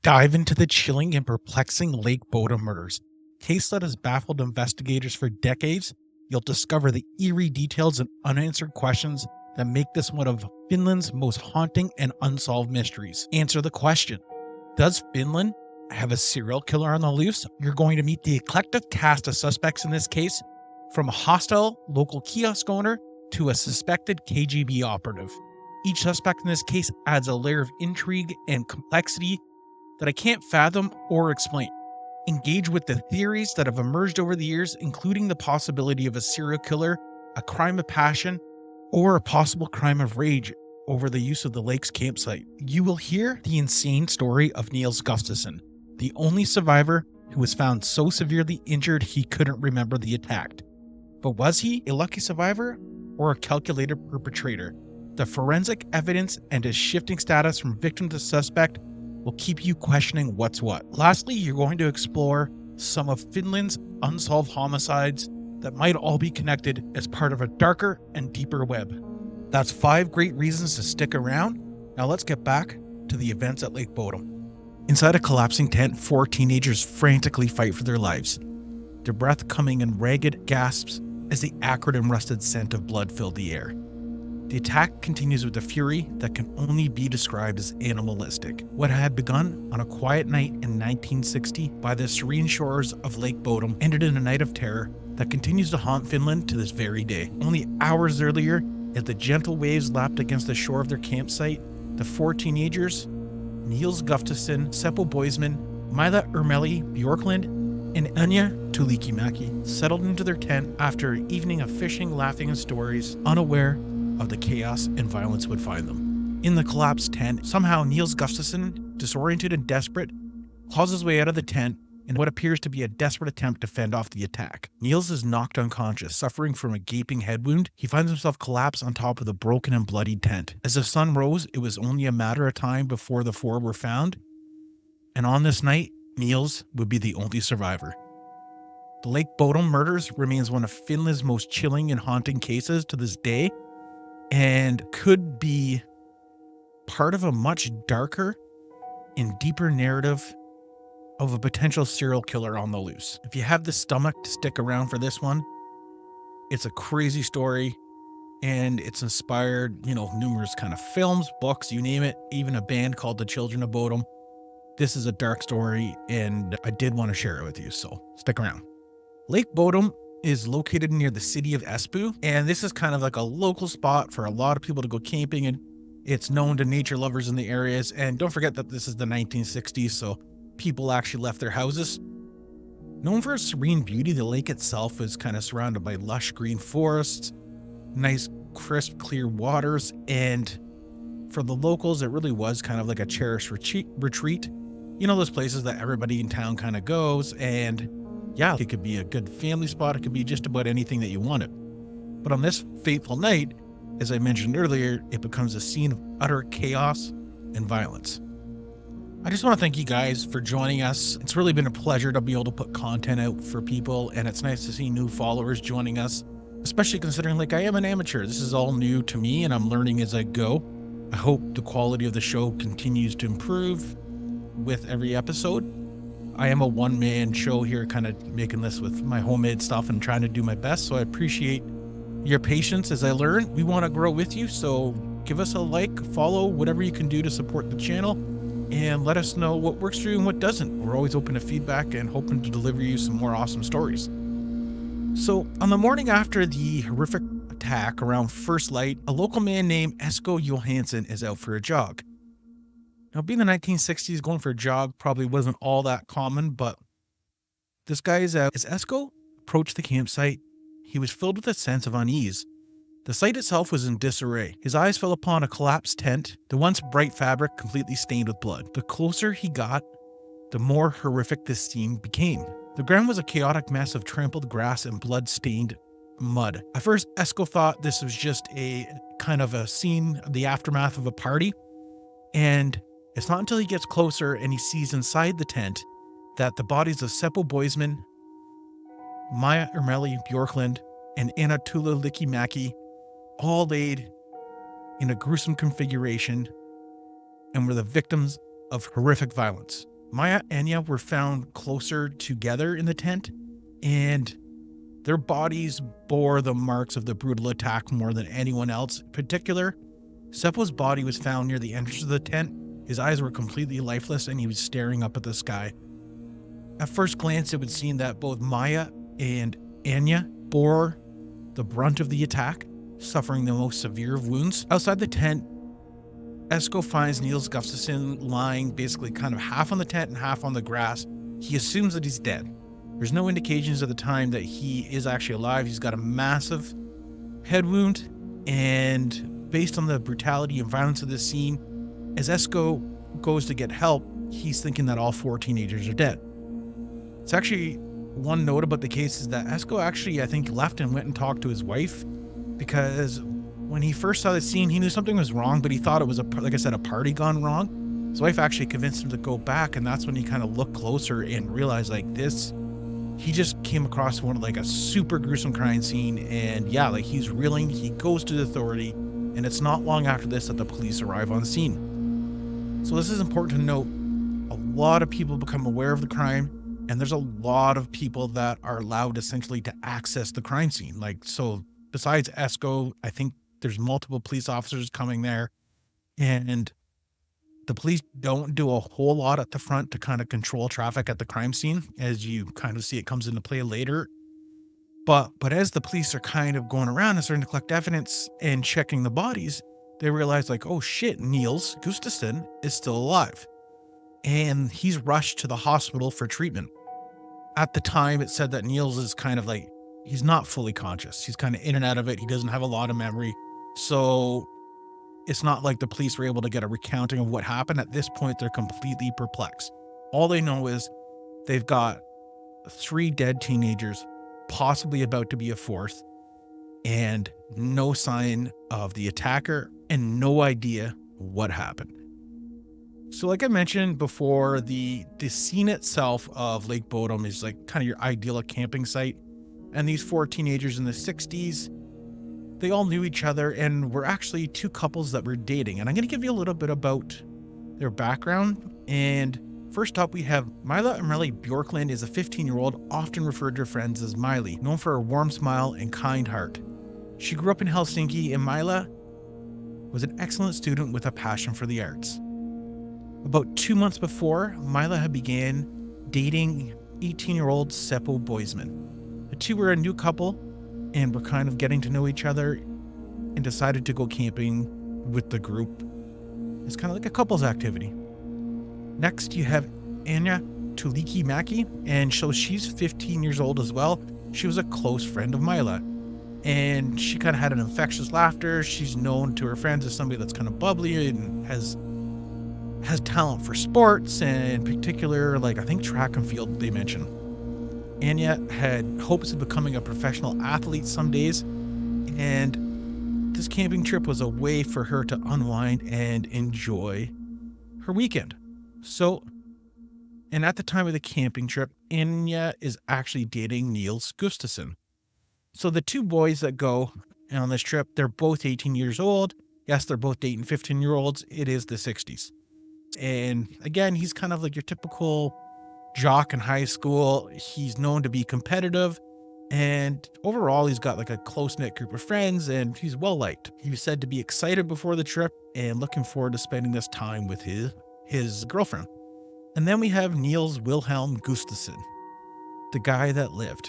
Dive into the chilling and perplexing Lake Bodom murders. Case that has baffled investigators for decades. You'll discover the eerie details and unanswered questions that make this one of Finland's most haunting and unsolved mysteries. Answer the question: does Finland have a serial killer on the loose? You're going to meet the eclectic cast of suspects in this case, from a hostile local kiosk owner to a suspected KGB operative. Each suspect in this case adds a layer of intrigue and complexity that I can't fathom or explain. Engage with the theories that have emerged over the years, including the possibility of a serial killer, a crime of passion, or a possible crime of rage over the use of the lake's campsite. You will hear the insane story of Nils Gustafsson, the only survivor who was found so severely injured he couldn't remember the attack. But was he a lucky survivor or a calculated perpetrator? The forensic evidence and his shifting status from victim to suspect will keep you questioning what's what. Lastly, you're going to explore some of Finland's unsolved homicides that might all be connected as part of a darker and deeper web. That's 5 great reasons to stick around. Now let's get back to the events at Lake Bodom. Inside a collapsing tent, 4 teenagers frantically fight for their lives, their breath coming in ragged gasps as the acrid and rusted scent of blood filled the air. The attack continues with a fury that can only be described as animalistic. What had begun on a quiet night in 1960 by the serene shores of Lake Bodom ended in a night of terror that continues to haunt Finland to this very day. Only hours earlier, as the gentle waves lapped against the shore of their campsite, the 4 teenagers, Nils Gustafsson, Seppo Boisman, Mila Ermeli Bjorklund, and Anya Tulikimäki, settled into their tent after an evening of fishing, laughing, and stories, unaware of the chaos and violence would find them. In the collapsed tent, somehow Nils Gustafsson, disoriented and desperate, claws his way out of the tent in what appears to be a desperate attempt to fend off the attack. Nils is knocked unconscious, suffering from a gaping head wound. He finds himself collapsed on top of the broken and bloodied tent. As the sun rose, it was only a matter of time before the 4 were found, and on this night, Nils would be the only survivor. The Lake Bodom murders remains one of Finland's most chilling and haunting cases to this day, and could be part of a much darker and deeper narrative of a potential serial killer on the loose. If you have the stomach to stick around for this one, it's a crazy story, and it's inspired, numerous kind of films, books, you name it, even a band called the Children of Bodom. This is a dark story, and I did want to share it with you, so stick around. Lake Bodom is located near the city of Espoo, and this is kind of like a local spot for a lot of people to go camping, and it's known to nature lovers in the areas. And don't forget that this is the 1960s, so people actually left their houses. Known for its serene beauty, the lake itself is kind of surrounded by lush green forests, nice crisp clear waters, and for the locals it really was kind of like a cherished retreat. Those places that everybody in town kind of goes, and yeah, it could be a good family spot. It could be just about anything that you wanted. But on this fateful night, as I mentioned earlier, it becomes a scene of utter chaos and violence. I just want to thank you guys for joining us. It's really been a pleasure to be able to put content out for people, and it's nice to see new followers joining us, especially considering I am an amateur. This is all new to me, and I'm learning as I go. I hope the quality of the show continues to improve with every episode. I am a one-man show here, kind of making this with my homemade stuff and trying to do my best, so I appreciate your patience as I learn. We want to grow with you, so give us a like, follow, whatever you can do to support the channel, and let us know what works for you and what doesn't. We're always open to feedback and hoping to deliver you some more awesome stories. So, on the morning after the horrific attack around first light, a local man named Esko Johansson is out for a jog. Now, being the 1960s, going for a jog probably wasn't all that common, but this guy is out. As Esko approached the campsite, he was filled with a sense of unease. The site itself was in disarray. His eyes fell upon a collapsed tent, the once bright fabric completely stained with blood. The closer he got, the more horrific this scene became. The ground was a chaotic mess of trampled grass and blood-stained mud. At first, Esko thought this was just a kind of a scene, the aftermath of a party, and it's not until he gets closer and he sees inside the tent that the bodies of Seppo Boisman, Mia Ermeli Bjorklund, and Anna Tulikimäki all laid in a gruesome configuration and were the victims of horrific violence. Maya and Anya were found closer together in the tent, and their bodies bore the marks of the brutal attack more than anyone else. In particular, Seppo's body was found near the entrance of the tent. His eyes were completely lifeless and he was staring up at the sky. At first glance, it would seem that both Maya and Anya bore the brunt of the attack, suffering the most severe of wounds. Outside the tent, Esko finds Nils Gustafsson lying basically kind of half on the tent and half on the grass. He assumes that he's dead. There's no indications at the time that he is actually alive. He's got a massive head wound, and based on the brutality and violence of this scene, as Esko goes to get help, he's thinking that all 4 teenagers are dead. It's actually one note about the case is that Esko actually, I think, left and went and talked to his wife, because when he first saw the scene, he knew something was wrong, but he thought it was, like I said, a party gone wrong. His wife actually convinced him to go back, and that's when he kind of looked closer and realized like this, he just came across one like a super gruesome crime scene, and yeah, like he's reeling. He goes to the authority, and it's not long after this that the police arrive on scene. So this is important to note. A lot of people become aware of the crime, and there's a lot of people that are allowed essentially to access the crime scene. Like, so besides Esko, I think there's multiple police officers coming there, and the police don't do a whole lot at the front to kind of control traffic at the crime scene, as you kind of see it comes into play later. But as the police are kind of going around and starting to collect evidence and checking the bodies, they realize like, oh shit, Nils Gustafsson is still alive. And he's rushed to the hospital for treatment. At the time, it said that Nils is kind of like, he's not fully conscious. He's kind of in and out of it. He doesn't have a lot of memory. So it's not like the police were able to get a recounting of what happened. At this point, they're completely perplexed. All they know is they've got 3 dead teenagers, possibly about to be a 4th, and no sign of the attacker and no idea what happened. So like I mentioned before, the scene itself of Lake Bodom is like kind of your ideal camping site. And these 4 teenagers in the 60s, they all knew each other and were actually 2 couples that were dating. And I'm going to give you a little bit about their background. And first up, we have Mila Amelie Bjorklund is a 15-year-old, often referred to her friends as Miley, known for her warm smile and kind heart. She grew up in Helsinki, and Mila was an excellent student with a passion for the arts. About 2 months before, Mila had began dating 18-year-old Seppo Boisman. The two were a new couple and were kind of getting to know each other and decided to go camping with the group. It's kind of like a couple's activity. Next, you have Anya Tulikimäki, and so she's 15 years old as well. She was a close friend of Mila, and she kind of had an infectious laughter. She's known to her friends as somebody that's kind of bubbly and has talent for sports, and in particular, like I think track and field they mentioned. Anya had hopes of becoming a professional athlete some days, and this camping trip was a way for her to unwind and enjoy her weekend. So, and at the time of the camping trip, Anya is actually dating Nils Gustafsson. So the 2 boys that go on this trip, they're both 18 years old. Yes, they're both dating 15-year-olds. It is the 60s. And again, he's kind of like your typical jock in high school. He's known to be competitive, and overall he's got like a close-knit group of friends, and he's well liked. He was said to be excited before the trip and looking forward to spending this time with his girlfriend. And then we have Nils Wilhelm Gustafsson, the guy that lived.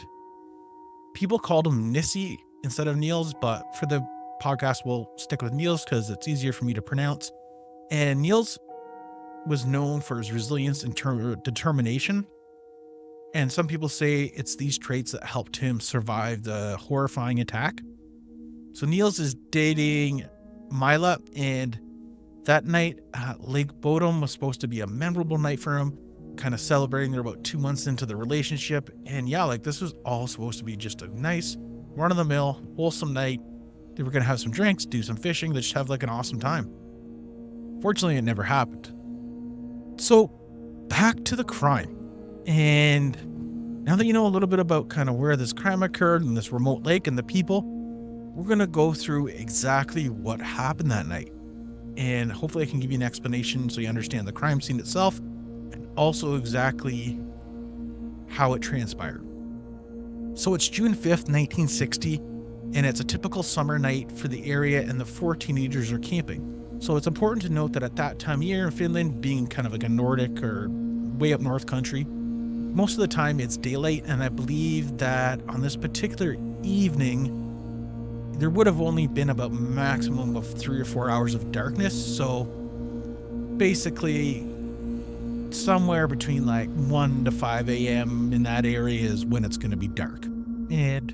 People called him Nissi instead of Nils, but for the podcast we'll stick with Nils because it's easier for me to pronounce. And Nils was known for his resilience and determination. And some people say it's these traits that helped him survive the horrifying attack. So Nils is dating Mila, and that night at Lake Bodom was supposed to be a memorable night for him, kind of celebrating. They're about 2 months into the relationship. And yeah, like this was all supposed to be just a nice, run-of-the-mill, wholesome night. They were going to have some drinks, do some fishing, they just have like an awesome time. Fortunately, it never happened. So back to the crime. And now that you know a little bit about kind of where this crime occurred and this remote lake and the people, we're going to go through exactly what happened that night. And hopefully I can give you an explanation so you understand the crime scene itself and also exactly how it transpired. So it's June 5th, 1960, and it's a typical summer night for the area, and the 4 teenagers are camping. So it's important to note that at that time of year in Finland, being kind of like a Nordic or way up north country, most of the time it's daylight, and I believe that on this particular evening, there would have only been about maximum of 3 or 4 hours of darkness. So basically somewhere between like 1 to 5 a.m. in that area is when it's going to be dark. And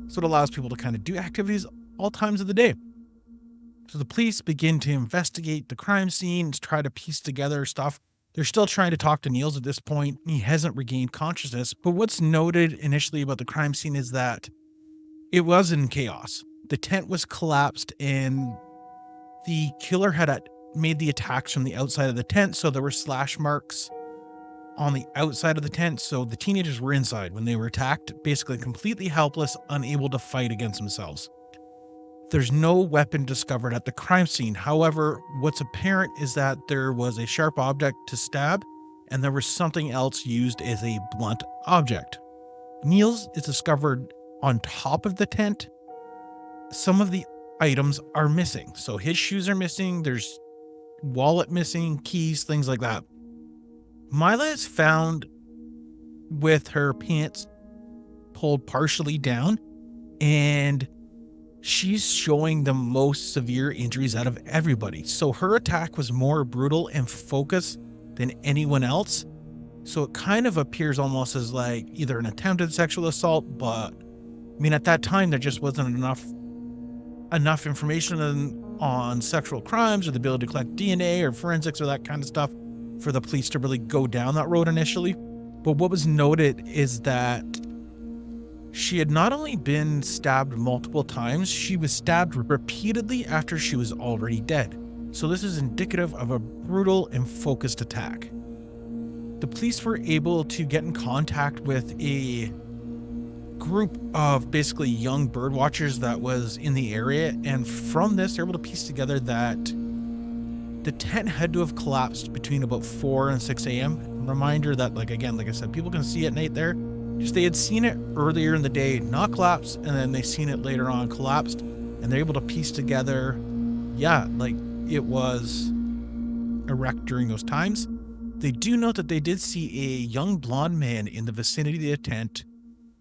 so it allows people to kind of do activities all times of the day. So the police begin to investigate the crime scene, try to piece together stuff. They're still trying to talk to Nils at this point. He hasn't regained consciousness. But what's noted initially about the crime scene is that it was in chaos. The tent was collapsed, and the killer had made the attacks from the outside of the tent. So there were slash marks on the outside of the tent. So the teenagers were inside when they were attacked, basically completely helpless, unable to fight against themselves. There's no weapon discovered at the crime scene. However, what's apparent is that there was a sharp object to stab, and there was something else used as a blunt object. Nils is discovered on top of the tent. Some of the items are missing. So his shoes are missing. There's wallet missing, keys, things like that. Mila is found with her pants pulled partially down, and she's showing the most severe injuries out of everybody. So her attack was more brutal and focused than anyone else. So it kind of appears almost as like either an attempted sexual assault, but I mean, at that time, there just wasn't enough information on sexual crimes or the ability to collect DNA or forensics or that kind of stuff for the police to really go down that road initially. But what was noted is that she had not only been stabbed multiple times, she was stabbed repeatedly after she was already dead. So this is indicative of a brutal and focused attack. The police were able to get in contact with a group of basically young bird watchers that was in the area, and from this they're able to piece together that the tent had to have collapsed between about 4 and 6 a.m. Reminder that, like I said, people can see at night there. Just they had seen it earlier in the day not collapse, and then they seen it later on collapsed, and they're able to piece together, like it was erect during those times. They do note that they did see a young blonde man in the vicinity of the tent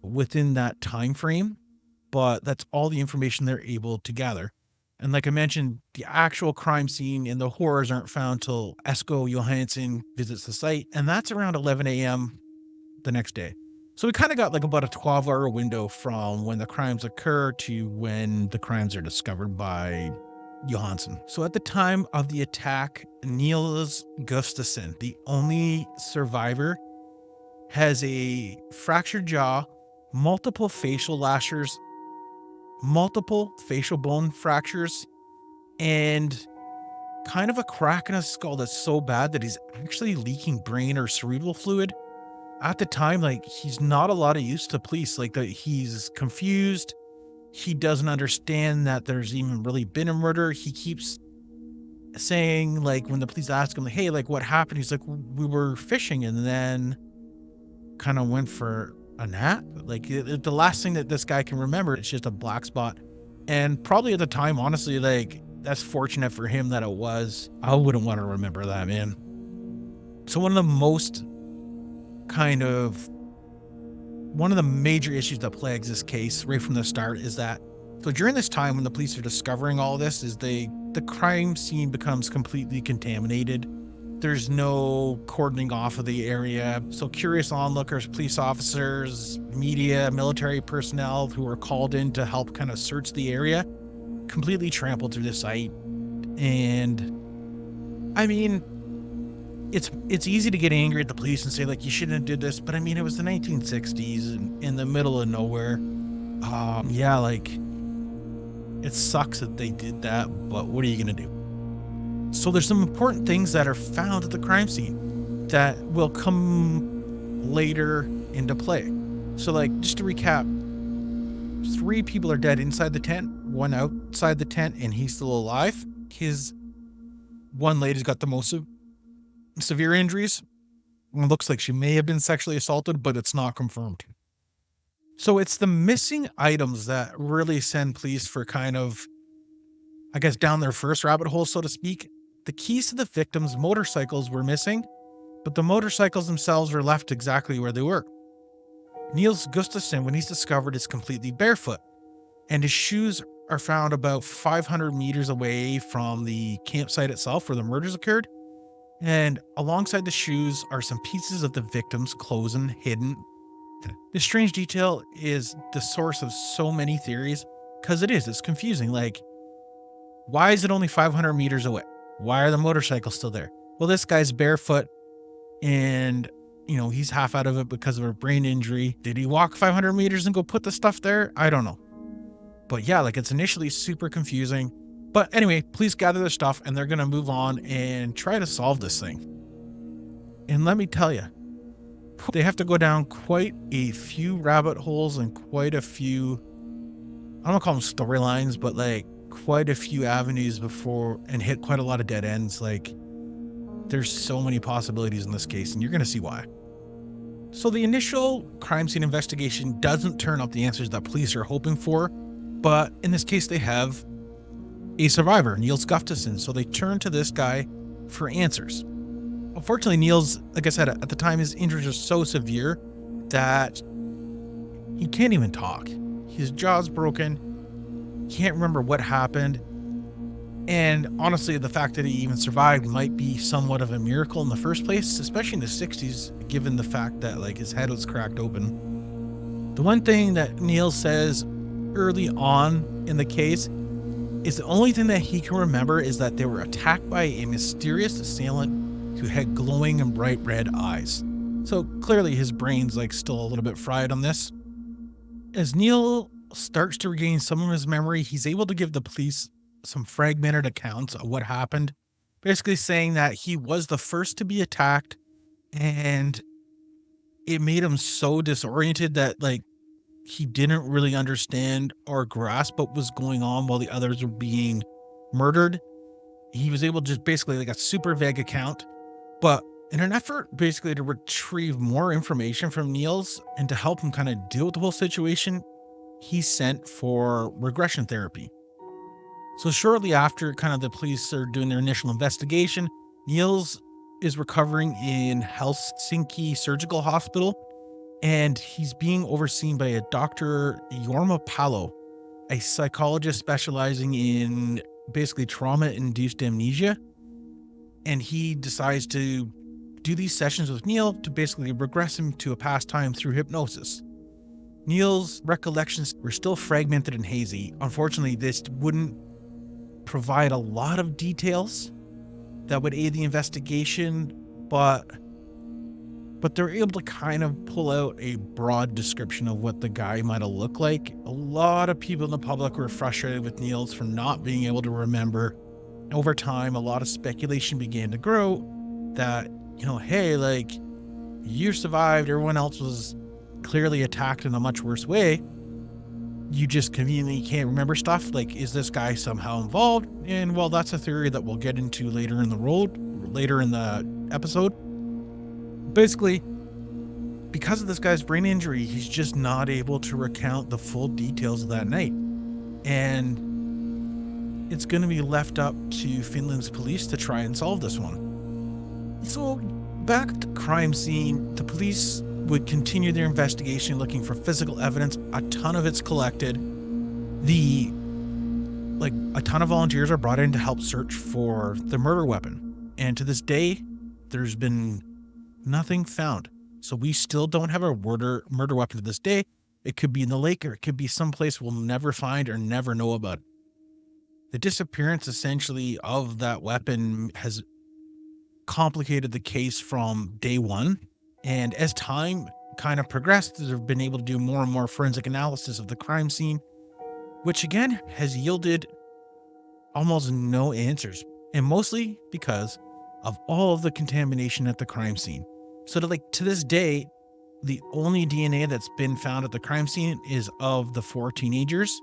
within that time frame, but that's all the information they're able to gather. And like I mentioned, the actual crime scene and the horrors aren't found till Esko Johansson visits the site, and that's around 11 a.m. the next day. So we kind of got like about a 12-hour window from when the crimes occur to when the crimes are discovered by Johansson. So at the time of the attack, Nils Gustafsson, the only survivor, has a fractured jaw, multiple facial lashers, multiple facial bone fractures, and kind of a crack in his skull that's so bad that he's actually leaking brain or cerebral fluid. At the time, like, he's not a lot of use to police. Like, he's confused. He doesn't understand that there's even really been a murder. He keeps saying, like, when the police ask him, like, hey, like, what happened? He's like, we were fishing and then kind of went for a nap. Like, the last thing that this guy can remember, it's just a black spot. And probably at the time, honestly, like, that's fortunate for him that it was. I wouldn't want to remember that, man. So one of the major issues that plagues this case right from the start is that, so during this time when the police are discovering all this, is the crime scene becomes completely contaminated. There's no cordoning off of the area. So curious onlookers, police officers, media, military personnel who are called in to help kind of search the area completely trampled through the site. And I mean, it's easy to get angry at the police and say, like, you shouldn't have did this, but I mean, it was the 1960s and in the middle of nowhere. Like, it sucks that they did that, but what are you gonna do? So there's some important things that are found at the crime scene that will come later into play. So, like, just to recap, 3 people are dead inside the tent, 1 outside the tent, and he's still alive. His one lady's got the most severe injuries. It looks like she may have been sexually assaulted, but it's not confirmed. So it's the missing items that really send police for kind of, I guess, down their first rabbit hole, so to speak. The keys to the victims' motorcycles were missing, but the motorcycles themselves were left exactly where they were. Nils Gustafsson, when he's discovered, is completely barefoot, and his shoes are found about 500 meters away from the campsite itself where the murders occurred. And alongside the shoes are some pieces of the victim's clothing hidden. This strange detail is the source of so many theories, because it's confusing. Like, why is it only 500 meters away? Why are the motorcycles still there? Well, this guy's barefoot and, he's half out of it because of a brain injury. Did he walk 500 meters and go put the stuff there? I don't know. But yeah, it's initially super confusing. But anyway, police gather their stuff and they're going to move on and try to solve this thing. And let me tell you, they have to go down quite a few rabbit holes and quite a few, I don't want to call them storylines, but quite a few avenues before, and hit quite a lot of dead ends. There's so many possibilities in this case, and you're going to see why. So the initial crime scene investigation doesn't turn up the answers that police are hoping for, but in this case they have a survivor, Nils Gustafsson, so they turn to this guy for answers. Unfortunately, Nils, like I said, at the time his injuries are so severe that he can't even talk. His jaw's broken, can't remember what happened, and honestly the fact that he even survived might be somewhat of a miracle in the first place, especially in the 60s, given the fact that his head was cracked open. The one thing that Nils says early on in the case is the only thing that he can remember is that they were attacked by a mysterious assailant who had glowing and bright red eyes. So clearly his brain's still a little bit fried on this. As Neil starts to regain some of his memory, he's able to give the police some fragmented accounts of what happened, basically saying that he was the first to be attacked and it made him so disoriented that he didn't really understand or grasp what was going on while the others were being murdered. He was able to just basically a super vague account, but in an effort basically to retrieve more information from Niels and to help him kind of deal with the whole situation, he sent for regression therapy. So shortly after kind of the police are doing their initial investigation, Niels is recovering in Helsinki Surgical Hospital, and he's being overseen by a Dr. Jorma Palo, a psychologist specializing in basically trauma-induced amnesia. And he decides to do these sessions with Neil to basically regress him to a past time through hypnosis. Neil's recollections were still fragmented and hazy. Unfortunately, this wouldn't provide a lot of details that would aid the investigation, but they're able to kind of pull out a broad description of what the guy might have looked like. A lot of people in the public were frustrated with Niels for not being able to remember. Over time, a lot of speculation began to grow that, hey, you survived, everyone else was clearly attacked in a much worse way. You just conveniently can't remember stuff. Is this guy somehow involved? And well, that's a theory that we'll get into later in the episode. Basically, because of this guy's brain injury, he's just not able to recount the full details of that night. And it's going to be left up to Finland's police to try and solve this one. So back at the crime scene, the police would continue their investigation looking for physical evidence. A ton of it's collected. A ton of volunteers are brought in to help search for the murder weapon. And to this day, there's been nothing found. So we still don't have a murder weapon to this day. It could be in the lake, or it could be someplace we'll never find or never know about. The disappearance essentially of that weapon has complicated the case from day one. And as time kind of progressed, they've been able to do more and more forensic analysis of the crime scene, which again has yielded almost no answers, and mostly because of all of the contamination at the crime scene. So to this day, the only DNA that's been found at the crime scene is of the 4 teenagers.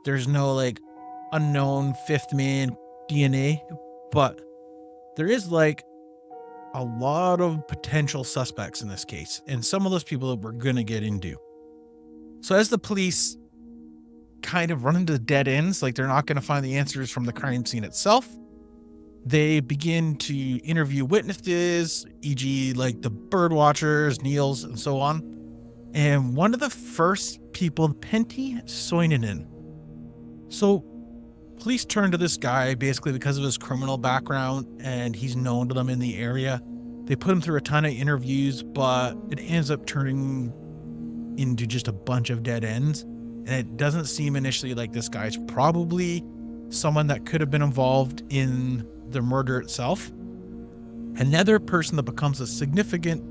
There's no unknown fifth man DNA, but there is a lot of potential suspects in this case, and some of those people that we're going to get into. So as the police kind of run into dead ends, like they're not going to find the answers from the crime scene itself, they begin to interview witnesses, e.g. like the bird watchers, Nils, and so on. And one of the first people, Pentti Soininen. So police turn to this guy basically because of his criminal background, and he's known to them in the area. They put him through a ton of interviews, but it ends up turning into just a bunch of dead ends. And it doesn't seem initially like this guy's probably someone that could have been involved in the murder itself. Another person that becomes a significant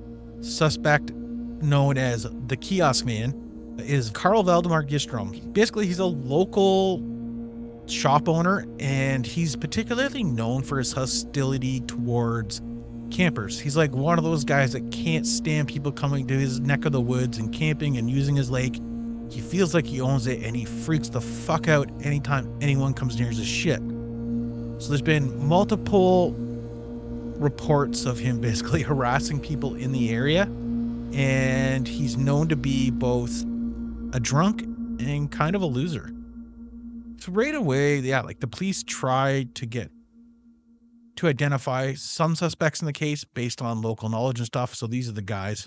suspect, known as the kiosk man, is Karl Valdemar Gyllström. Basically, he's a local shop owner, and he's particularly known for his hostility towards campers. He's like one of those guys that can't stand people coming to his neck of the woods and camping and using his lake. He feels like he owns it, and he freaks the fuck out anytime anyone comes near his shit. So there's been multiple reports of him basically harassing people in the area, and he's known to be both a drunk and kind of a loser. So right away, like the police tried to identify some suspects in the case based on local knowledge and stuff. So these are the guys.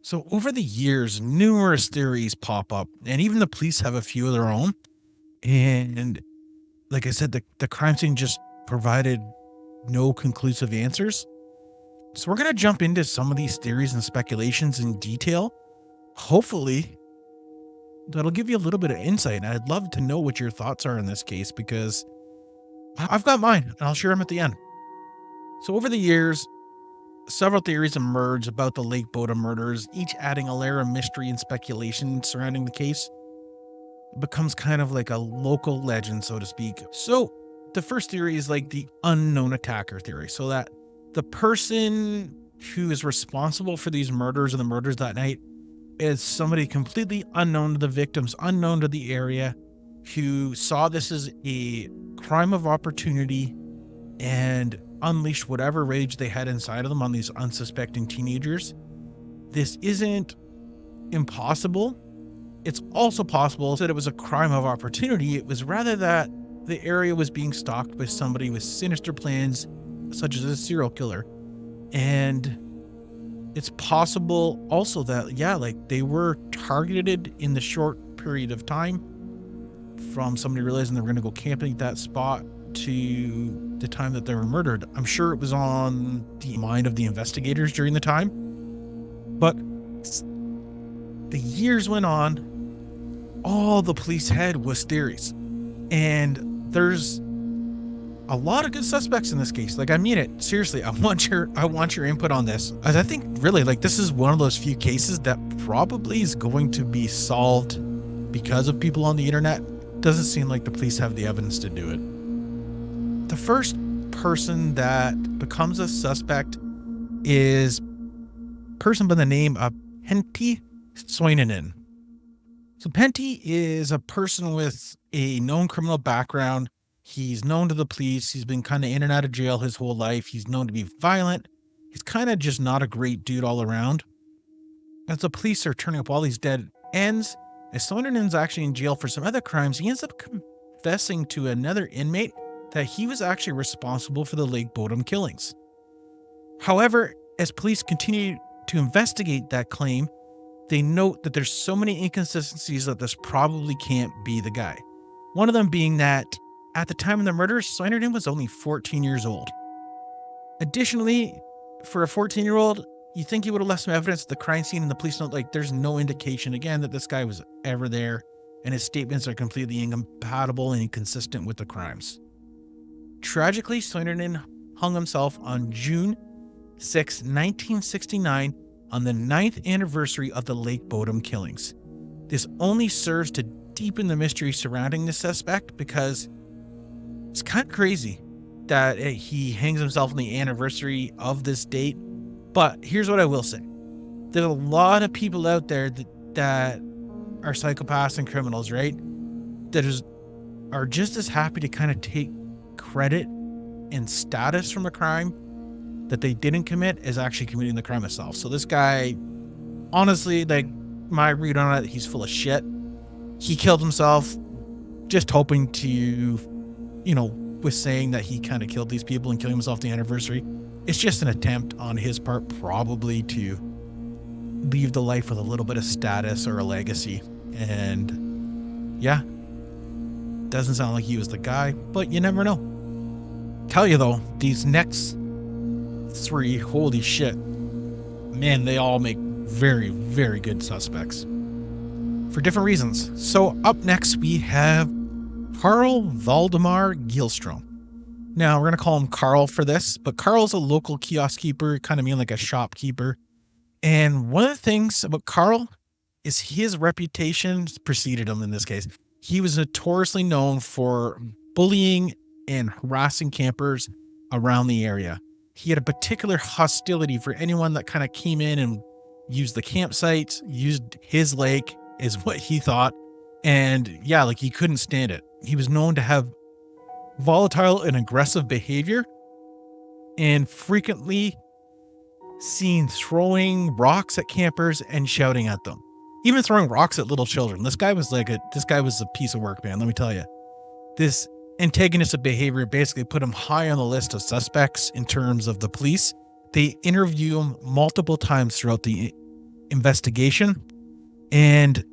So over the years, numerous theories pop up, and even the police have a few of their own. And like I said, the crime scene just provided no conclusive answers. So we're going to jump into some of these theories and speculations in detail. Hopefully, that'll give you a little bit of insight. And I'd love to know what your thoughts are in this case, because I've got mine, and I'll share them at the end. So over the years, several theories emerge about the Lake Bodom murders, each adding a layer of mystery and speculation surrounding the case. It becomes kind of like a local legend, so to speak. So the first theory is like the unknown attacker theory. So that the person who is responsible for these murders and the murders that night is somebody completely unknown to the victims, unknown to the area, who saw this as a crime of opportunity and unleashed whatever rage they had inside of them on these unsuspecting teenagers. This isn't impossible. It's also possible that it was a crime of opportunity. It was rather that the area was being stalked by somebody with sinister plans, such as a serial killer. And it's possible also that, like they were targeted in the short period of time from somebody realizing they were going to go camping at that spot to the time that they were murdered. I'm sure it was on the mind of the investigators during the time. But the years went on, all the police had was theories. And there's a lot of good suspects in this case. Like, I mean it. Seriously, I want your input on this. As I think really like this is one of those few cases that probably is going to be solved because of people on the internet. Doesn't seem like the police have the evidence to do it. The first person that becomes a suspect is a person by the name of Pentti Soininen. So Pentti is a person with a known criminal background. He's known to the police. He's been kind of in and out of jail his whole life. He's known to be violent. He's kind of just not a great dude all around. As the police are turning up all these dead ends, as Soinenen's actually in jail for some other crimes, he ends up confessing to another inmate that he was actually responsible for the Lake Bodom killings. However, as police continue to investigate that claim, they note that there's so many inconsistencies that this probably can't be the guy. One of them being that at the time of the murders, Soinenen was only 14 years old. Additionally, for a 14-year-old, you think he would have left some evidence at the crime scene, and the police note like there's no indication again that this guy was ever there, and his statements are completely incompatible and inconsistent with the crimes. Tragically, Soinenen hung himself on June 6, 1969, on the 9th anniversary of the Lake Bodom killings. This only serves to deepen the mystery surrounding the suspect, because it's kind of crazy that he hangs himself on the anniversary of this date. But here's what I will say. There's a lot of people out there that are psychopaths and criminals, right? That are just as happy to kind of take credit and status from a crime that they didn't commit is actually committing the crime itself. So this guy, honestly, like, my read on it, he's full of shit. He killed himself just hoping to, you know, with saying that he kind of killed these people and killing himself the anniversary. It's just an attempt on his part, probably to leave the life with a little bit of status or a legacy. And yeah, doesn't sound like he was the guy, but you never know. Tell you though, these next 3, holy shit, man, they all make very, very good suspects for different reasons. So up next we have Karl Valdemar Gyllström. Now we're going to call him Karl for this, but Karl's a local kiosk keeper, kind of mean like a shopkeeper. And one of the things about Karl is his reputation preceded him in this case. He was notoriously known for bullying and harassing campers around the area. He had a particular hostility for anyone that kind of came in and used the campsite, used his lake, is what he thought. And yeah, like, he couldn't stand it. He was known to have volatile and aggressive behavior and frequently seen throwing rocks at campers and shouting at them, even throwing rocks at little children. This guy was a piece of work, man. Let me tell you, this antagonistic behavior basically put him high on the list of suspects in terms of the police. They interview him multiple times throughout the investigation, and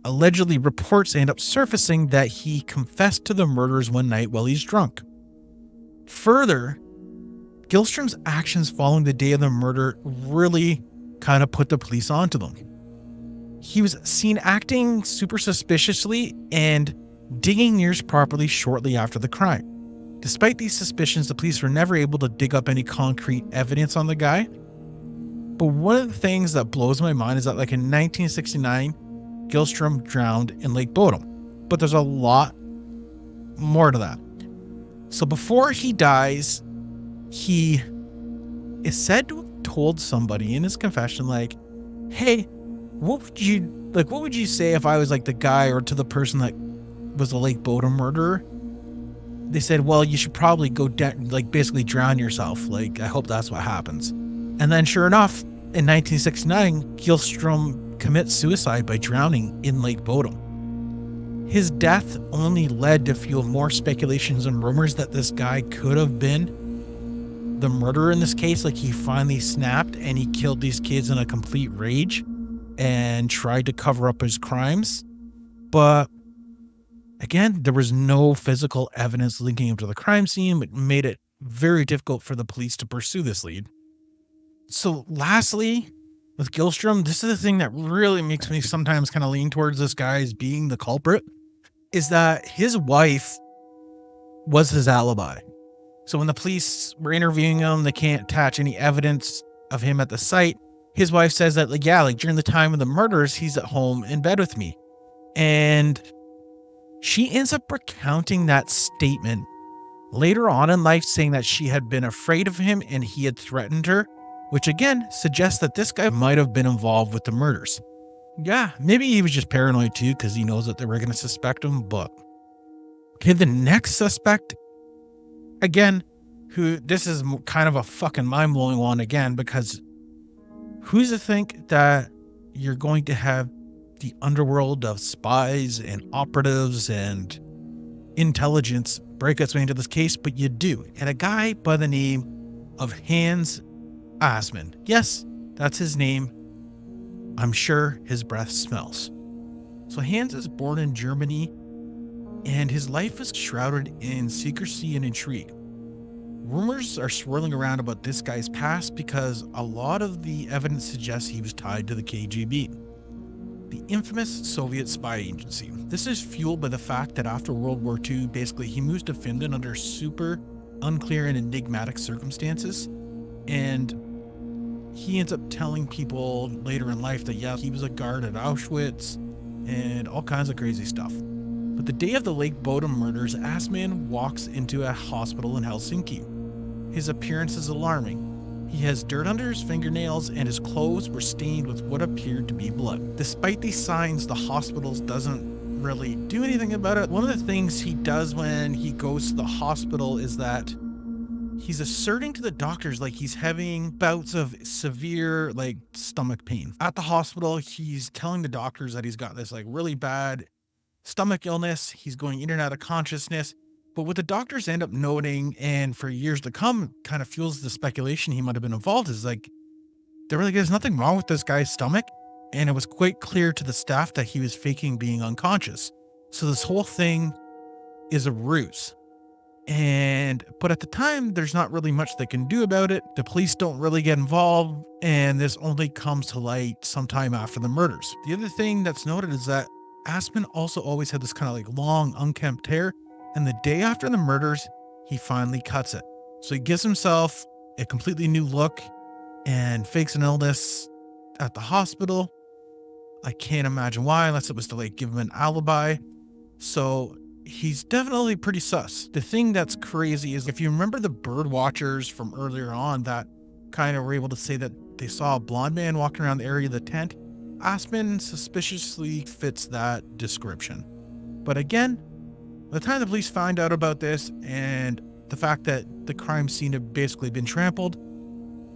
allegedly reports end up surfacing that he confessed to the murders one night while he's drunk. Further, Gyllström's actions following the day of the murder really kind of put the police onto them. He was seen acting super suspiciously and digging near his property shortly after the crime. Despite these suspicions, the police were never able to dig up any concrete evidence on the guy. But one of the things that blows my mind is that, like, in 1969, Gyllström drowned in Lake Bodom. But there's a lot more to that. So before he dies, he is said to have told somebody in his confession, like, hey, what would you say if I was like the guy, or to the person that was the Lake Bodom murderer? They said, well, you should probably go basically drown yourself. Like, I hope that's what happens. And then sure enough, in 1969, Gyllström commits suicide by drowning in Lake Bodom. His death only led to fuel more speculations and rumors that this guy could have been the murderer in this case. Like, he finally snapped and he killed these kids in a complete rage and tried to cover up his crimes. But again, there was no physical evidence linking him to the crime scene, which made it very difficult for the police to pursue this lead. So lastly, with Gyllström, this is the thing that really makes me sometimes kind of lean towards this guy as being the culprit, is that his wife was his alibi. So when the police were interviewing him, they can't attach any evidence of him at the site. His wife says that, like, yeah, like, during the time of the murders, he's at home in bed with me. And she ends up recounting that statement later on in life, saying that she had been afraid of him and he had threatened her, which again suggests that this guy might have been involved with the murders. Yeah, maybe he was just paranoid too, because he knows that they were going to suspect him. But okay, the next suspect, again, who this is kind of a fucking mind-blowing one again, because who's to think that you're going to have the underworld of spies and operatives and intelligence break its way into this case? But you do. And a guy by the name of Assmann. Yes, that's his name. I'm sure his breath smells. So Hans is born in Germany, and his life is shrouded in secrecy and intrigue. Rumors are swirling around about this guy's past because a lot of the evidence suggests he was tied to the KGB, the infamous Soviet spy agency. This is fueled by the fact that after World War II, basically he moves to Finland under super unclear and enigmatic circumstances. And he ends up telling people later in life that, yeah, he was a guard at Auschwitz and all kinds of crazy stuff. But the day of the Lake Bodom murders, Assmann walks into a hospital in Helsinki. His appearance is alarming. He has dirt under his fingernails and his clothes were stained with what appeared to be blood. Despite these signs, the hospital doesn't really do anything about it. One of the things he does when he goes to the hospital is that he's asserting to the doctors like he's having bouts of severe like stomach pain. At the hospital, he's telling the doctors that he's got this like really bad stomach illness. He's going in and out of consciousness. But what the doctors end up noting, and for years to come, kind of fuels the speculation he might have been involved, is like, there's nothing wrong with this guy's stomach. And it was quite clear to the staff that he was faking being unconscious. So this whole thing is a ruse. But at the time, there's not really much they can do about it. The police don't really get involved, and this only comes to light sometime after the murders. The other thing that's noted is that Assmann also always had this kind of like long, unkempt hair, and the day after the murders, he finally cuts it. So he gives himself a completely new look and fakes an illness at the hospital. I can't imagine why, unless it was to like give him an alibi. So he's definitely pretty sus. The thing that's crazy is if you remember the bird watchers from earlier on that kind of were able to say that they saw a blonde man walking around the area of the tent, Assmann suspiciously fits that description. But again, by the time the police find out about this and the fact that the crime scene had basically been trampled,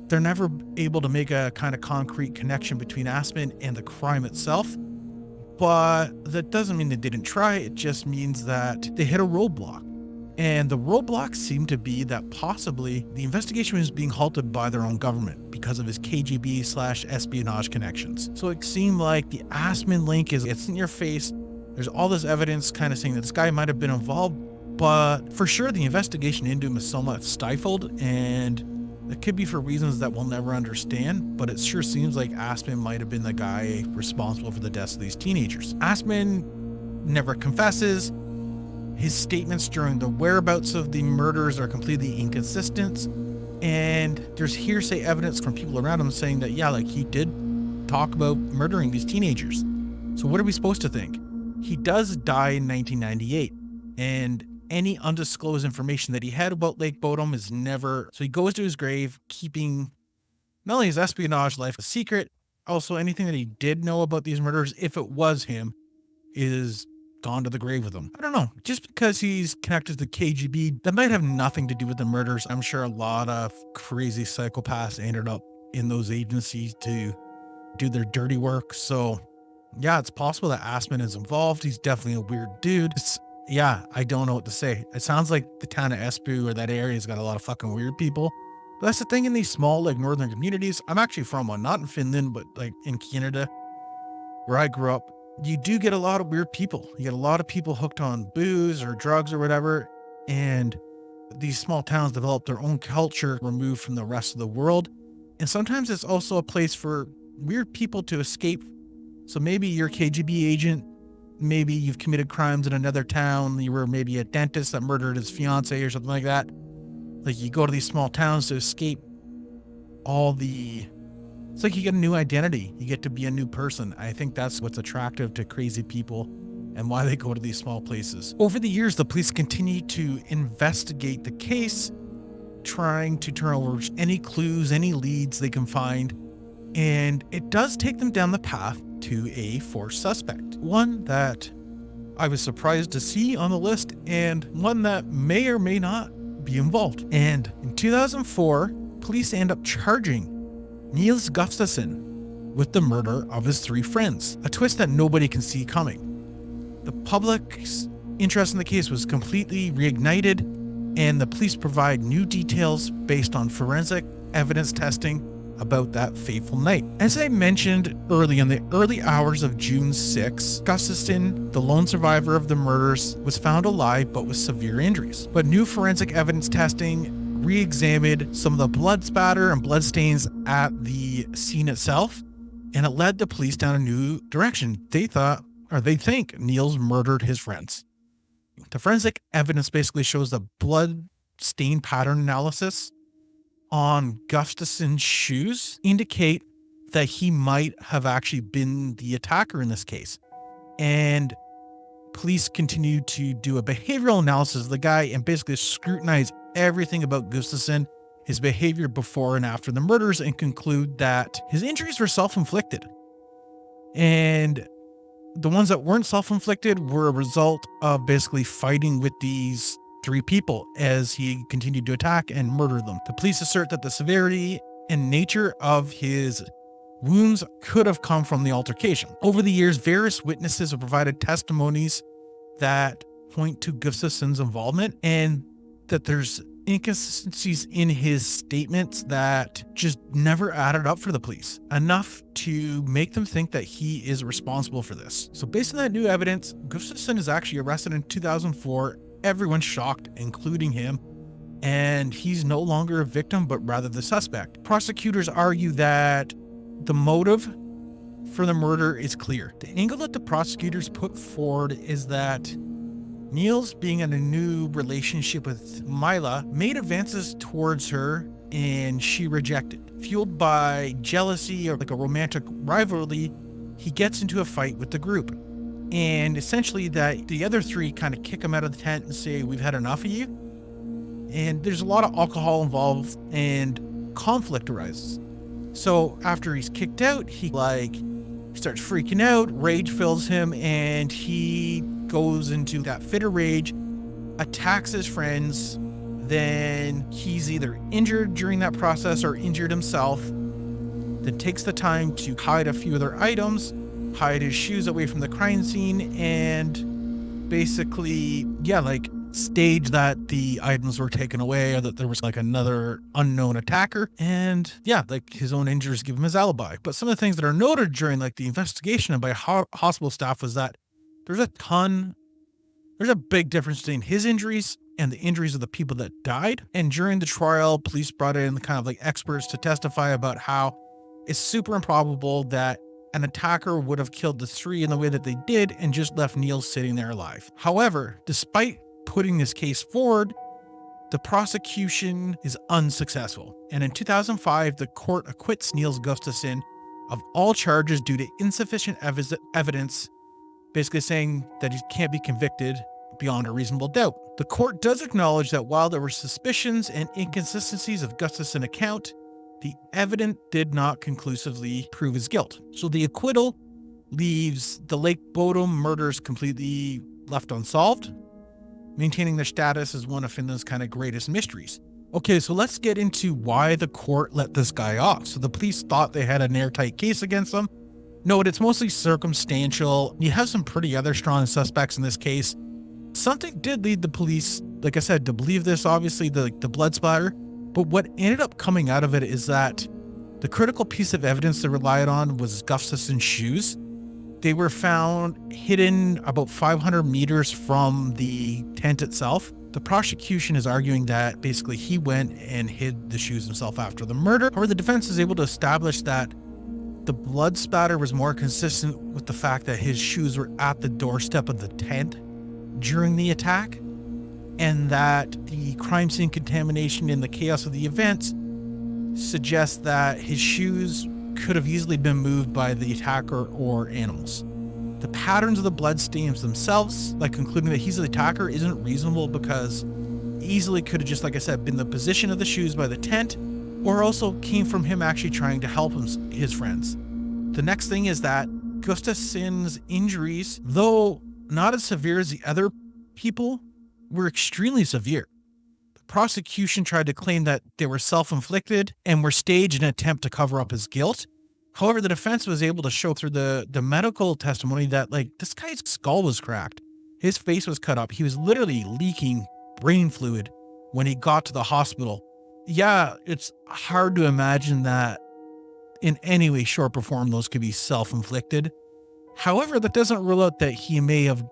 they're never able to make a kind of concrete connection between Assmann and the crime itself. But that doesn't mean they didn't try. It just means that they hit a roadblock. And the roadblock seemed to be that possibly the investigation was being halted by their own government because of his KGB/espionage connections. So it seemed like the Assmann link it's in your face. There's all this evidence kind of saying that this guy might have been involved, but for sure the investigation into him is somewhat stifled, and it could be for reasons that we'll never understand, but it sure seems like Assmann might have been the guy responsible for the deaths of these teenagers. Assmann never confesses. His statements during the whereabouts of the murders are completely inconsistent, and there's hearsay evidence from people around him saying that, yeah, like he did talk about murdering these teenagers. So what are we supposed to think? He does die in 1998, and any undisclosed information that he had about Lake Bodom is never... So he goes to his grave, keeping not only his espionage life a secret, also anything that he did know about these murders, if it was him, is gone to the grave with him. I don't know. Just because he's connected to the KGB, that might have nothing to do with the murders. I'm sure a lot of crazy psychopaths ended up in those agencies to do their dirty work. So yeah, it's possible that Assmann is involved. He's definitely a weird dude. Yeah, I don't know what to say. It sounds like the town of Espoo or that area's got a lot of fucking weird people. But that's the thing in these small, like, northern communities. I'm actually from one, not in Finland, but like in Canada, where I grew up. You do get a lot of weird people. You get a lot of people hooked on booze or drugs or whatever. And these small towns develop their own culture removed from the rest of the world. And sometimes it's also a place for weird people to escape. So maybe you're a KGB agent. Maybe you've committed crimes in another town. You were maybe a dentist that murdered his fiance or something like that. Like, you go to these small towns to escape it's like you get a new identity. You get to be a new person. I think that's what's attractive to crazy people and why they go to these small places. Over the years, the police continue to investigate the case, trying to turn over any clues, any leads they can find. And it does take them down the path to a fourth suspect. One that I was surprised to see on the list, and one that may or may not be involved. And in 2004, police end up charging Nils Gustafsson with the murder of his 3 friends, a twist that nobody can see coming. The public's interest in the case was completely reignited, and the police provide new details based on forensic evidence testing about that fateful night. As I mentioned early, in the early hours of June 6, Gustafsson, the lone survivor of the murders, was found alive but with severe injuries. But new forensic evidence testing re-examined some of the blood spatter and blood stains at the scene itself, and it led the police down a new direction. They think Nils murdered his friends. The forensic evidence basically shows the blood stain pattern analysis on Gustafsson's shoes indicate that he might have actually been the attacker in this case. And police continue to do a behavioral analysis of the guy and basically scrutinize everything about Gustafsson, his behavior before and after the murders, and conclude that his injuries were self-inflicted. And the ones that weren't self-inflicted were a result of basically fighting with these 3 people as he continued to attack and murder them. The police assert that the severity and nature of his wounds could have come from the altercation. Over the years, various witnesses have provided testimonies that point to Gustafsson's involvement, and that there's inconsistencies in his statements that just never added up for the police, enough to make them think that he is responsible for this. So based on that new evidence, Gustafsson is actually arrested in 2004. Everyone's shocked, including him, and he's no longer a victim, but rather the suspect. Prosecutors argue that the motive for the murder is clear. The angle that the prosecutors put forward is that Nils, being in a new relationship with Mila, made advances towards her and she rejected. Fueled by jealousy or like a romantic rivalry, he gets into a fight with the group. And essentially that the other 3 kind of kick him out of the tent and say, "We've had enough of you." And there's a lot of alcohol involved and conflict arises. So after he's kicked out, he starts freaking out, rage fills him, and he goes into that fit of rage, attacks his friends. Then he's either injured during that process or injured himself. Then takes the time to hide a few other items, hide his shoes away from the crime scene, and basically, stage that the items were taken away or that there was another unknown attacker. And his own injuries give him his alibi. But some of the things that are noted during the investigation by hospital staff was that there's a big difference between his injuries and the injuries of the people that died. And during the trial, police brought in experts to testify about how it's super improbable that an attacker would have killed the 3 in the way that they did and just left Nils sitting there alive. However, despite putting this case forward, the prosecution is unsuccessful. And in 2005, the court acquits Nils Gustafsson of all charges due to insufficient evidence, basically saying that he can't be convicted beyond a reasonable doubt. The court does acknowledge that while there were suspicions and inconsistencies of Gustafsson's account, the evidence did not conclusively prove his guilt. So the acquittal leaves the Lake Bodom murders completely left unsolved, maintaining their status as one of Finland's greatest mysteries. Okay, so let's get into why the court let this guy off. So the police thought they had an airtight case against him. No, it's mostly circumstantial. You have some pretty other strong suspects in this case. Something did lead the police, like I said, to believe this, obviously, the blood splatter. But what ended up coming out of it is that the critical piece of evidence they relied on was Gustafsson's shoes. They were found hidden about 500 meters from the tent itself. The prosecution is arguing that basically he went and hid the shoes himself after the murder. However, the defense is able to establish that the blood spatter was more consistent with the fact that his shoes were at the doorstep of the tent during the attack, and that the crime scene contamination in the chaos of the events suggests that his shoes could have easily been moved by the attacker or animals. The patterns of the blood stains themselves, concluding that he's the attacker, isn't reasonable because easily could have just, like I said, been the position of the shoes by the tent, or also came from him actually trying to help his friends. The next thing is that Gustafsson's injuries, though not as severe as the other people, were extremely severe. The prosecution tried to claim that they were self-inflicted and were staged in an attempt to cover up his guilt. However, the defense was able to show through the medical testimony that this guy's skull was cracked. His face was cut up. He was literally leaking brain fluid when he got to the hospital. Yeah, it's hard to imagine that in any way, shape, or form those could be self-inflicted. However, that doesn't rule out that he may have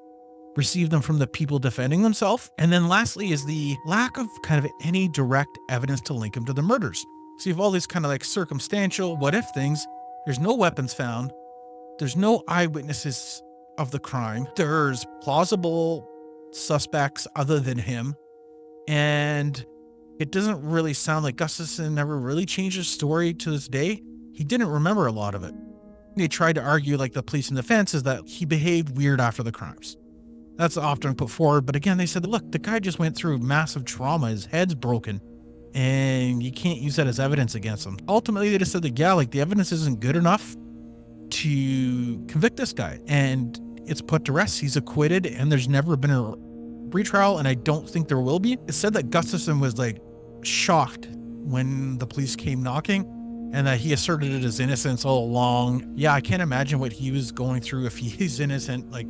received them from the people defending themselves. And then lastly is the lack of any direct evidence to link him to the murders. So you have all these circumstantial what-if things. There's no weapons found. There's no eyewitnesses of the crime. There's plausible suspects other than him. And it doesn't really sound like Gustafsson never really changed his story to this day. He didn't remember a lot of it. They tried to argue, the police and defense, is that he behaved weird after the crimes. That's often put forward. But again, they said, look, the guy just went through massive trauma. His head's broken. And you can't use that as evidence against him. Ultimately, they just said that, the evidence isn't good enough to convict this guy. And it's put to rest. He's acquitted, and there's never been retrial, and I don't think there will be. It said that Gustafsson was like shocked when the police came knocking, and that he asserted his innocence all along. Yeah, I can't imagine what he was going through if he's innocent. Like,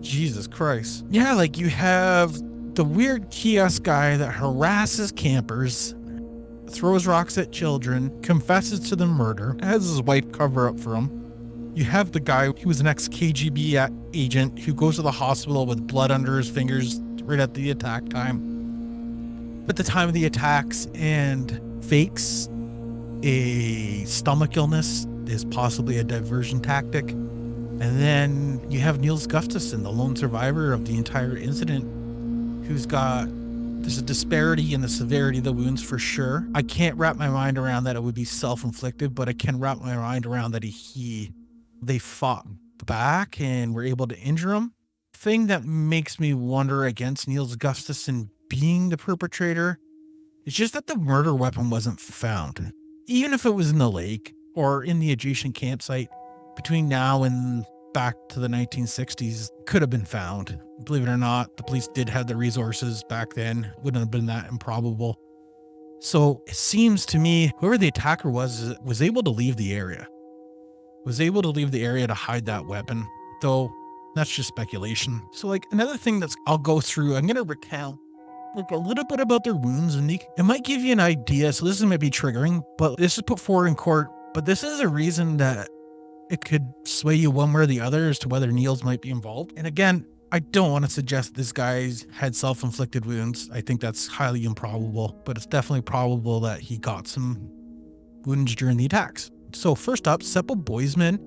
Jesus Christ. Yeah, like you have the weird kiosk guy that harasses campers, throws rocks at children, confesses to the murder, has his wife cover up for him. You have the guy who was an ex-KGB agent who goes to the hospital with blood under his fingers right at the attack time. At the time of the attacks, and fakes a stomach illness is possibly a diversion tactic. And then you have Nils Gustafsson, the lone survivor of the entire incident, there's a disparity in the severity of the wounds for sure. I can't wrap my mind around that it would be self-inflicted, but I can wrap my mind around that they fought back and were able to injure him. Thing that makes me wonder against Nils Gustafsson being the perpetrator is just that the murder weapon wasn't found. Even if it was in the lake or in the adjacent campsite between now and back to the 1960s, could have been found. Believe it or not, the police did have the resources back then. Wouldn't have been that improbable. So it seems to me whoever the attacker was able to leave the area. Was able to leave the area to hide that weapon, though that's just speculation. So like another thing I'll go through, I'm going to recount like a little bit about their wounds, and it might give you an idea. So this might be triggering, but this is put forward in court. But this is a reason that it could sway you one way or the other as to whether Nils might be involved. And again, I don't want to suggest this guy's had self-inflicted wounds. I think that's highly improbable, but it's definitely probable that he got some wounds during the attacks. So first up, Seppo Boisman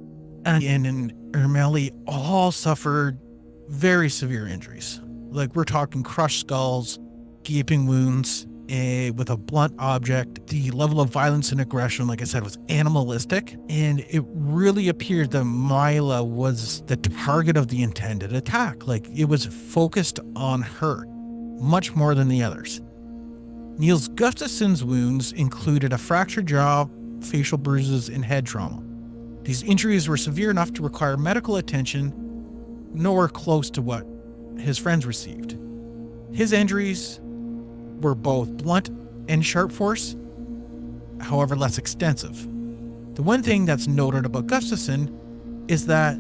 and Ermeli all suffered very severe injuries. Like we're talking crushed skulls, gaping wounds, with a blunt object. The level of violence and aggression, like I said, was animalistic, and it really appeared that Mila was the target of the intended attack. Like it was focused on her much more than the others. Nils Gustafsson's wounds included a fractured jaw, facial bruises, and head trauma. These injuries were severe enough to require medical attention, nowhere close to what his friends received. His injuries were both blunt and sharp force, however less extensive. The one thing that's noted about Gustafsson is that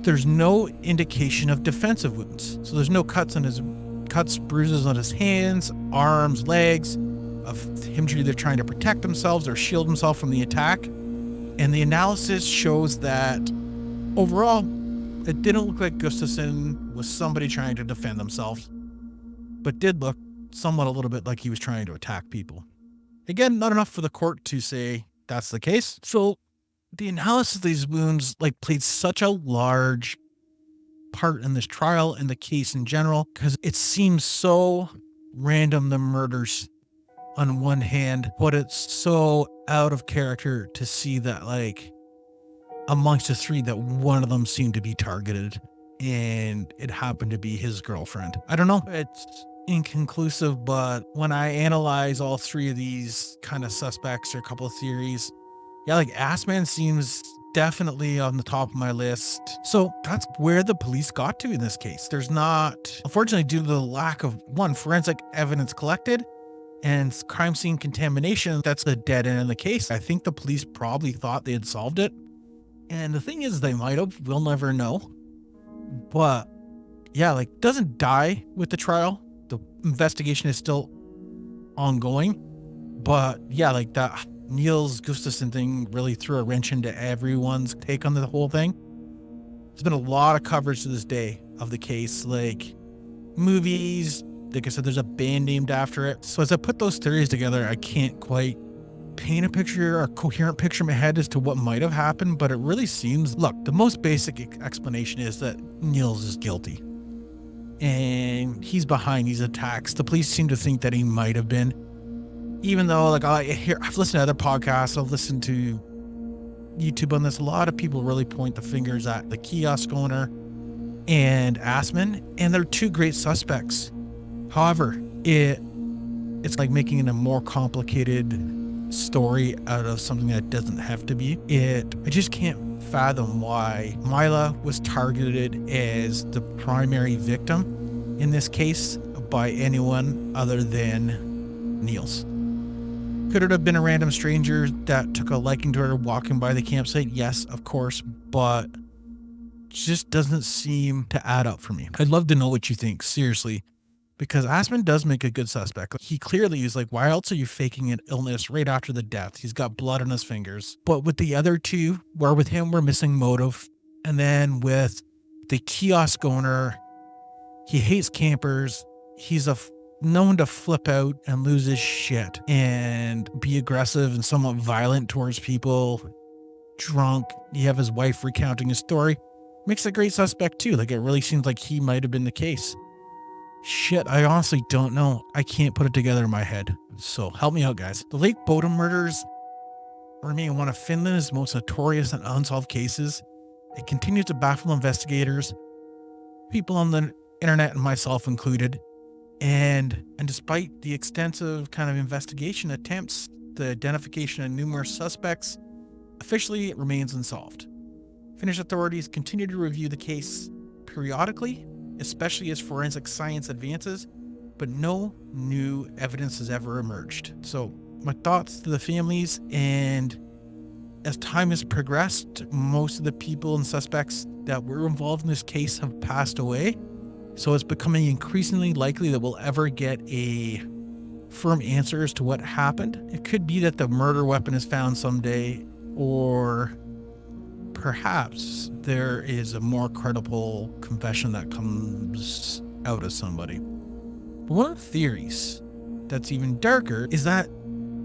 there's no indication of defensive wounds. So there's no bruises on his hands, arms, legs, of him either trying to protect themselves or shield himself from the attack. And the analysis shows that overall, it didn't look like Gustafsson was somebody trying to defend themselves, but did look somewhat a little bit like he was trying to attack people. Again, not enough for the court to say that's the case. So the analysis of these wounds played such a large part in this trial and the case in general, because it seems so random, the murders on one hand, but it's so out of character to see that amongst the three that one of them seemed to be targeted, and it happened to be his girlfriend. I don't know. It's inconclusive, but when I analyze all three of these kind of suspects or a couple of theories, Assmann seems definitely on the top of my list. So that's where the police got to in this case. There's not, unfortunately, due to the lack of forensic evidence collected and crime scene contamination, that's the dead end of the case. I think the police probably thought they had solved it. And the thing is, they might have, we'll never know. But yeah, doesn't die with the trial. The investigation is still ongoing. But yeah, that Nils Gustafsson thing really threw a wrench into everyone's take on the whole thing. There's been a lot of coverage to this day of the case, movies. Like I said, there's a band named after it. So as I put those theories together, I can't quite paint a picture or a coherent picture in my head as to what might have happened, but it really seems, look, the most basic explanation is that Nils is guilty and he's behind these attacks. The police seem to think that he might have been, even though I've listened to other podcasts, I've listened to YouTube on this. A lot of people really point the fingers at the kiosk owner and Assmann, and they're two great suspects. However, it's like making it a more complicated story out of something that doesn't have to be. I just can't fathom why Mila was targeted as the primary victim in this case, by anyone other than Nils. Could it have been a random stranger that took a liking to her walking by the campsite? Yes, of course, but it just doesn't seem to add up for me. I'd love to know what you think, seriously, because Assmann does make a good suspect. He clearly is like, why else are you faking an illness right after the death? He's got blood on his fingers. But with the other two, where with him, we're missing motive. And then with the kiosk owner, he hates campers. He's known to flip out and lose his shit and be aggressive and somewhat violent towards people. Drunk. You have his wife recounting his story. Makes a great suspect too. Like, it really seems like he might have been the case. Shit, I honestly don't know. I can't put it together in my head. So help me out, guys. The Lake Bodom murders remain one of Finland's most notorious and unsolved cases. It continues to baffle investigators, people on the internet and myself included. And despite the extensive kind of investigation attempts, the identification of numerous suspects, officially it remains unsolved. Finnish authorities continue to review the case periodically, especially as forensic science advances, but no new evidence has ever emerged. So my thoughts to the families, and as time has progressed, most of the people and suspects that were involved in this case have passed away. So it's becoming increasingly likely that we'll ever get a firm answer as to what happened. It could be that the murder weapon is found someday, or perhaps there is a more credible confession that comes out of somebody. But one of the theories that's even darker is that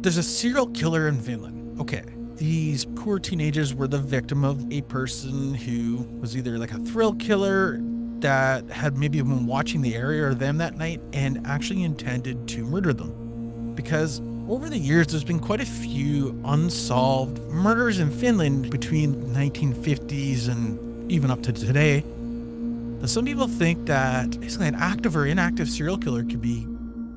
there's a serial killer in Finland. Okay, these poor teenagers were the victim of a person who was either like a thrill killer that had maybe been watching the area or them that night and actually intended to murder them. Because over the years, there's been quite a few unsolved murders in Finland between the 1950s and even up to today. Now, some people think that basically an active or inactive serial killer could be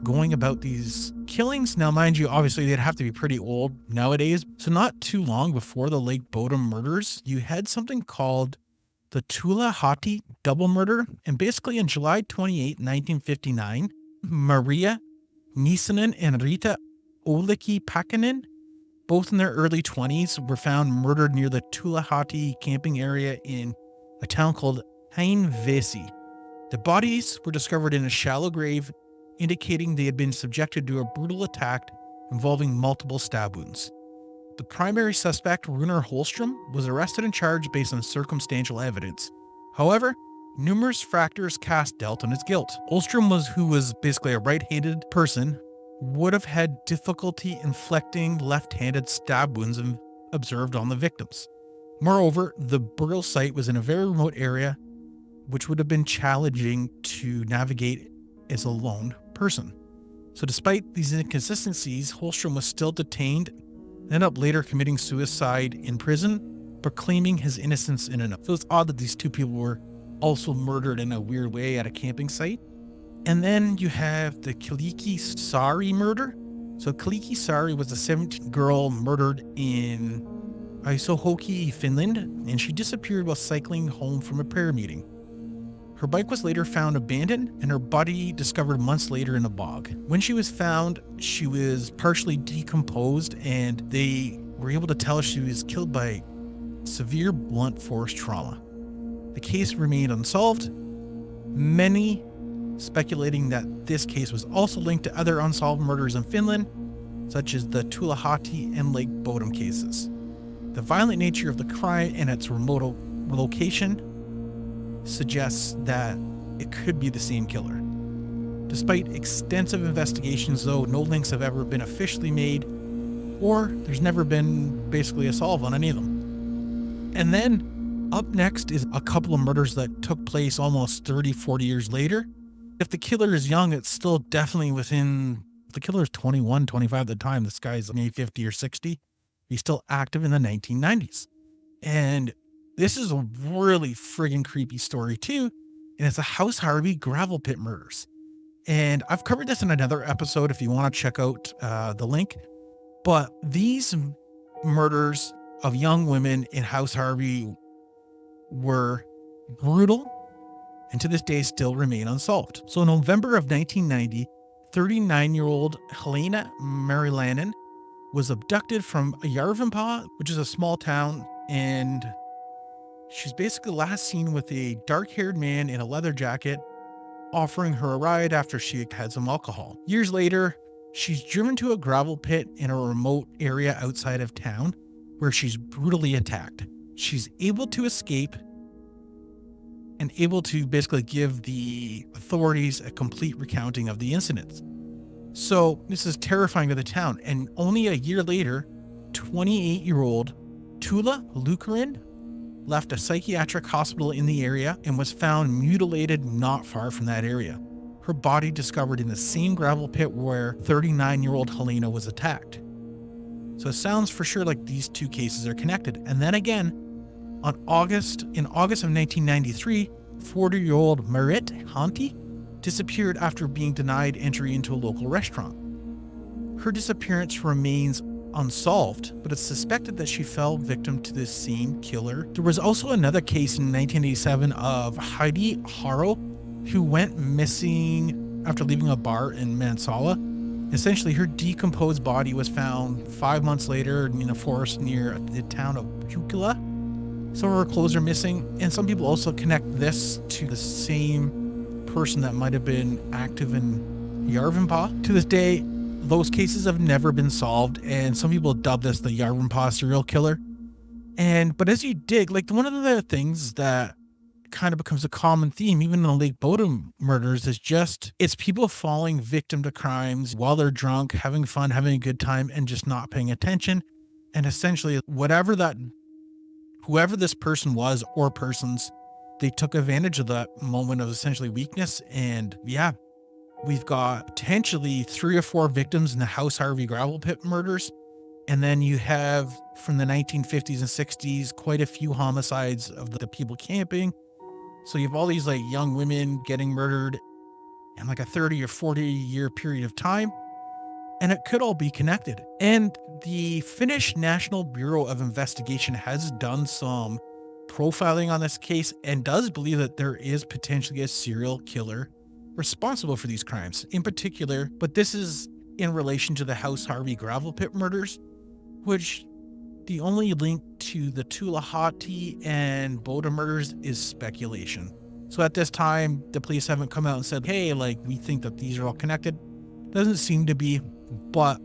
going about these killings. Now, mind you, obviously they'd have to be pretty old nowadays. So not too long before the Lake Bodom murders, you had something called the Tulahati double murder. And basically on July 28, 1959, Maria Nisanen and Rita Olleki Pakkanen, both in their early 20s, were found murdered near the Tulahati camping area in a town called Hainvesi. The bodies were discovered in a shallow grave, indicating they had been subjected to a brutal attack involving multiple stab wounds. The primary suspect, Runar Holström, was arrested and charged based on circumstantial evidence. However, numerous factors cast doubt on his guilt. Holström who was basically a right-handed person, would have had difficulty inflicting left-handed stab wounds observed on the victims. Moreover, the burial site was in a very remote area, which would have been challenging to navigate as a lone person. So despite these inconsistencies, Holström was still detained, ended up later committing suicide in prison, proclaiming his innocence in an oath. So it's odd that these two people were also murdered in a weird way at a camping site. And then you have the Kaliki Sari murder. So Kaliki Sari was a 17-year-old girl murdered in Isohoki, Finland, and she disappeared while cycling home from a prayer meeting. Her bike was later found abandoned and her body discovered months later in a bog. When she was found, she was partially decomposed and they were able to tell she was killed by severe blunt force trauma. The case remained unsolved, many speculating that this case was also linked to other unsolved murders in Finland, such as the Tulahati and Lake Bodom cases. The violent nature of the crime and its remote location suggests that it could be the same killer. Despite extensive investigations, though, no links have ever been officially made, or there's never been basically a solve on any of them. And then up next is a couple of murders that took place almost 30, 40 years later. If the killer is young, it's still definitely within, if the killer is 21, 25 at the time, this guy's maybe 50 or 60, he's still active in the 1990s. And this is a really friggin' creepy story too, and it's a House Harvey gravel pit murders. And I've covered this in another episode if you want to check out the link. But these murders of young women in House Harvey were brutal, and to this day still remain unsolved. So in November of 1990, 39-year-old Helena Marilainen was abducted from Järvenpää, which is a small town, and she's basically last seen with a dark-haired man in a leather jacket offering her a ride after she had some alcohol. Years later, she's driven to a gravel pit in a remote area outside of town where she's brutally attacked. She's able to escape and able to basically give the authorities a complete recounting of the incidents. So this is terrifying to the town. And only a year later, 28-year-old Tula Lukarin left a psychiatric hospital in the area and was found mutilated not far from that area. Her body discovered in the same gravel pit where 39-year-old Helena was attacked. So it sounds for sure like these two cases are connected. And then again, in August of 1993, 40-year-old Marit Hanti disappeared after being denied entry into a local restaurant. Her disappearance remains unsolved, but it's suspected that she fell victim to this same killer. There was also another case in 1987 of Heidi Haro, who went missing after leaving a bar in Mansala. Essentially, her decomposed body was found 5 months later in a forest near the town of Pukila. Some of her clothes are missing, and some people also connect this to the same person that might have been active in Järvenpää. To this day, those cases have never been solved, and some people dub this the Järvenpää serial killer. But as you dig, like one of the things that kind of becomes a common theme, even in the Lake Bodom murders, is just it's people falling victim to crimes while they're drunk, having fun, having a good time, and just not paying attention. And essentially, whoever this person was or persons, they took advantage of that moment of essentially weakness. And yeah, we've got potentially 3 or 4 victims in the House Harvey gravel pit murders. And then you have from the 1950s and 60s, quite a few homicides of the people camping. So you have all these like young women getting murdered in like a 30 or 40 year period of time. And it could all be connected. And the Finnish National Bureau of Investigation has done some profiling on this case and does believe that there is potentially a serial killer responsible for these crimes in particular, but this is in relation to the House Harvey gravel pit murders, which the only link to the Tulahati and Bodom murders is speculation. So at this time, the police haven't come out and said, hey, like, we think that these are all connected. Doesn't seem to be, but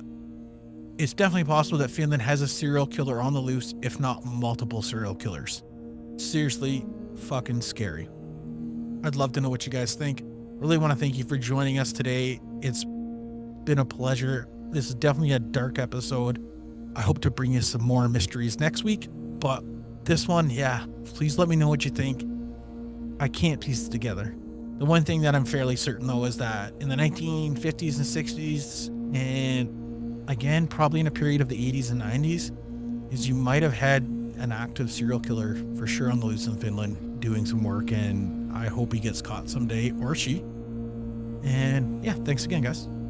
it's definitely possible that Finland has a serial killer on the loose, if not multiple serial killers. Seriously, fucking scary. I'd love to know what you guys think. Really want to thank you for joining us today. It's been a pleasure. This is definitely a dark episode. I hope to bring you some more mysteries next week, but this one, yeah, please let me know what you think. I can't piece it together. The one thing that I'm fairly certain though is that in the 1950s and 60s, and again, probably in a period of the 80s and 90s, is you might have had an active serial killer for sure on the loose in Finland doing some work, and I hope he gets caught someday, or she. And yeah, thanks again, guys.